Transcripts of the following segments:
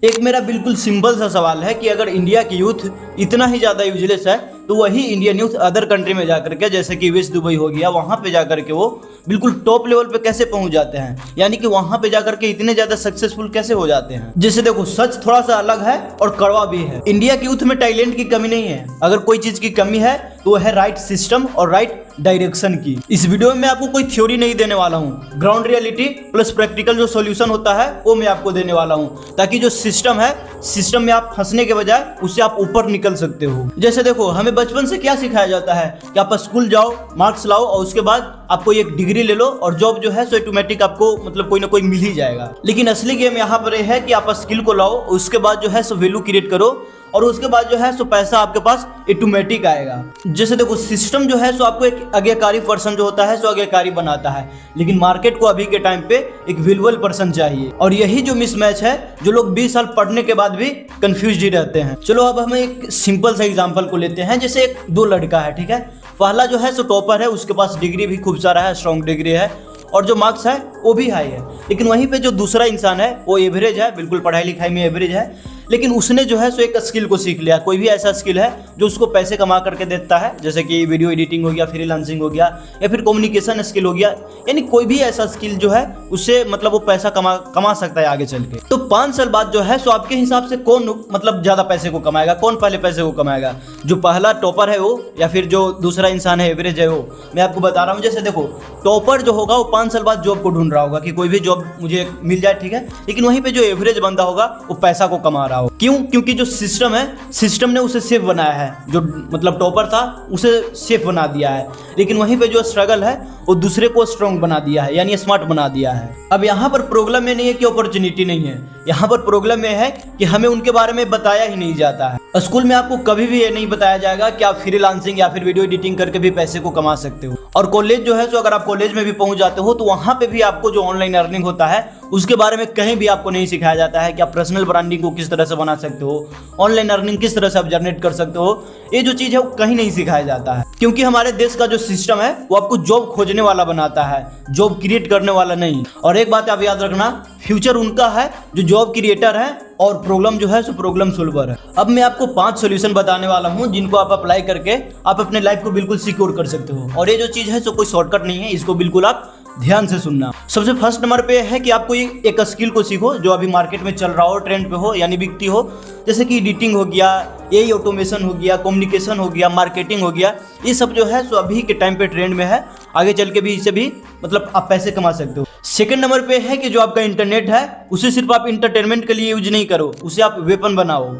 एक मेरा बिल्कुल सिंपल सा सवाल है कि अगर इंडिया की यूथ इतना ही ज़्यादा यूजलेस है तो वही इंडियन यूथ अदर कंट्री में जाकर के, जैसे कि यूएस दुबई हो गया, वहाँ पे जाकर के वो बिल्कुल टॉप लेवल पे कैसे पहुँच जाते हैं, यानी कि वहाँ पे जाकर के इतने ज़्यादा सक्सेसफुल कैसे हो जाते हैं। जैसे देखो, सच थोड़ा सा अलग है और कड़वा भी है। इंडिया की यूथ में टैलेंट की कमी नहीं है, अगर कोई चीज़ की कमी है तो वह है राइट सिस्टम और राइट डायरेक्शन की। इस वीडियो में मैं आपको कोई थ्योरी नहीं देने वाला हूँ, ग्राउंड रियलिटी प्लस प्रैक्टिकल जो सॉल्यूशन होता है वो मैं आपको देने वाला हूँ, ताकि जो सिस्टम है, सिस्टम में आप फंसने के बजाय उससे आप ऊपर निकल सकते हो। जैसे देखो, हमें बचपन से क्या सिखाया जाता है कि आप स्कूल जाओ, मार्क्स लाओ और उसके बाद आपको एक डिग्री ले लो और जॉब जो है सो ऑटोमेटिक आपको मतलब कोई ना कोई मिल ही जाएगा। लेकिन असली गेम यहाँ पर यह है कि आप स्किल को लाओ, उसके बाद जो है सो वैल्यू क्रिएट करो और उसके बाद जो है सो पैसा आपके पास ऑटोमेटिक आएगा। जैसे देखो, सिस्टम जो है सो आपको एक आज्ञाकारी पर्सन जो होता है सो आज्ञाकारी बनाता है, लेकिन मार्केट को अभी के टाइम पे एक वैल्यूएबल पर्सन चाहिए। और यही जो मिसमैच है, जो लोग 20 साल पढ़ने के बाद भी कंफ्यूज ही रहते हैं। चलो अब हम एक सिंपल सा एग्जांपल को लेते हैं। जैसे एक दो लड़का है, ठीक है, पहला जो है सो टॉपर है, उसके पास डिग्री भी खूब सारा है, स्ट्रॉन्ग डिग्री है और जो मार्क्स है वो भी हाई है। लेकिन वहीं पे जो दूसरा इंसान है वो एवरेज है, बिल्कुल पढ़ाई लिखाई में एवरेज है, लेकिन उसने जो है सो एक स्किल को सीख लिया। कोई भी ऐसा स्किल है जो उसको पैसे कमा करके देता है, जैसे कि वीडियो एडिटिंग हो गया, फ्रीलांसिंग हो गया, या फिर कम्युनिकेशन स्किल हो गया, यानी कोई भी ऐसा स्किल जो है उससे मतलब वो पैसा कमा सकता है आगे चल के। तो 5 साल बाद जो है सो आपके हिसाब से कौन मतलब ज्यादा पैसे को कमाएगा, कौन पहले पैसे को कमाएगा, जो पहला टॉपर है वो या फिर जो दूसरा इंसान है एवरेज है वो? मैं आपको बता रहा हूँ। जैसे देखो, टॉपर जो होगा वो 5 साल बाद जॉब को ढूंढ रहा होगा कि कोई भी जॉब मुझे मिल जाए, ठीक है, लेकिन वहीं पे जो एवरेज बंदा होगा वो पैसा को कमा रहा हो। क्यों? क्योंकि जो सिस्टम है, सिस्टम ने उसे सेफ बनाया है। जो मतलब टॉपर था उसे सेफ बना दिया है, लेकिन वहीं पे जो स्ट्रगल है वो दूसरे को स्ट्रॉन्ग बना दिया है, यानी स्मार्ट बना दिया है। अब यहाँ पर प्रॉब्लम में नहीं है कि अपॉर्चुनिटी नहीं है, यहाँ पर प्रॉब्लम में है कि हमें उनके बारे में बताया ही नहीं जाता है। स्कूल में आपको कभी भी ये नहीं बताया जाएगा कि आप फ्रीलांसिंग या फिर वीडियो एडिटिंग करके भी पैसे को कमा सकते हो। और कॉलेज जो है तो अगर आप कॉलेज में भी पहुंच जाते हो तो वहां पे भी आपको जो ऑनलाइन अर्निंग होता है उसके बारे में कहीं भी आपको नहीं सिखाया जाता है कि आप पर्सनल ब्रांडिंग को किस तरह से बना सकते हो, ऑनलाइन अर्निंग किस तरह से आप जनरेट कर सकते हो। ये जो चीज है वो कहीं नहीं सिखाया जाता है, क्योंकि हमारे देश का जो सिस्टम है वो आपको जॉब खोजने वाला बनाता है, जॉब क्रिएट करने वाला नहीं। और एक बात आप याद रखना, फ्यूचर उनका है जो जॉब क्रिएटर है और प्रॉब्लम जो है सो प्रॉब्लम सोल्वर है। अब मैं आपको 5 सॉल्यूशन बताने वाला हूं जिनको आप अप्लाई करके आप अपने लाइफ को बिल्कुल सिक्योर कर सकते हो। और ये जो चीज है सो कोई शॉर्टकट नहीं है, इसको बिल्कुल आप ध्यान से सुनना। सबसे फर्स्ट नंबर पे है कि आपको एक स्किल को सीखो जो अभी मार्केट में चल रहा हो, ट्रेंड पे हो, यानी बिकती हो। जैसे कि एडिटिंग हो गया, एआई ऑटोमेशन हो गया, कम्युनिकेशन हो गया, मार्केटिंग हो गया, ये सब जो है सो अभी के टाइम पे ट्रेंड में है, आगे चल के भी इससे भी मतलब आप पैसे कमा सकते हो। सेकंड नंबर पे है कि जो आपका इंटरनेट है उसे सिर्फ आप इंटरटेनमेंट के लिए यूज नहीं करो, उसे आप वेपन बनाओ,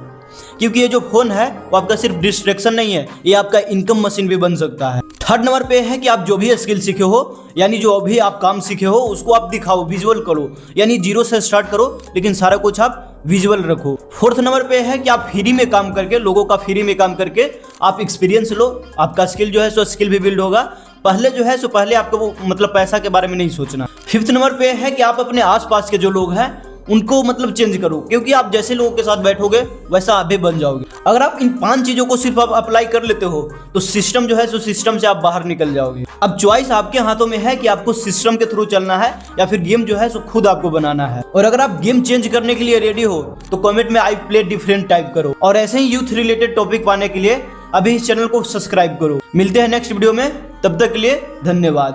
क्योंकि ये जो फोन है वो आपका सिर्फ डिस्ट्रैक्शन नहीं है, ये आपका इनकम मशीन भी बन सकता है। थर्ड नंबर पे है कि आप जो भी स्किल सीखे हो, यानी जो अभी आप काम सीखे हो उसको आप दिखाओ, विजुअल करो, यानी जीरो से स्टार्ट करो लेकिन सारा कुछ आप विजुअल रखो। फोर्थ नंबर पे है कि आप फ्री में काम करके, लोगों का फ्री में काम करके आप एक्सपीरियंस लो, आपका स्किल जो है सो स्किल भी बिल्ड होगा। पहले जो है सो पहले आपको वो मतलब पैसा के बारे में नहीं सोचना। फिफ्थ नंबर पे है कि आप अपने आसपास के जो लोग हैं उनको मतलब चेंज करो, क्योंकि आप जैसे लोगों के साथ बैठोगे वैसा आप भी बन जाओगे। अगर आप इन 5 चीजों को सिर्फ आप अप्लाई कर लेते हो तो सिस्टम जो है सो सिस्टम से आप बाहर निकल जाओगे। अब चॉइस आपके हाथों में है कि आपको सिस्टम के थ्रू चलना है या फिर गेम जो है सो खुद आपको बनाना है। और अगर आप गेम चेंज करने के लिए रेडी हो तो कमेंट में आई प्ले डिफरेंट टाइप करो। और ऐसे ही यूथ रिलेटेड टॉपिक पाने के लिए अभी इस चैनल को सब्सक्राइब करो। मिलते हैं नेक्स्ट वीडियो में, तब तक के लिए धन्यवाद।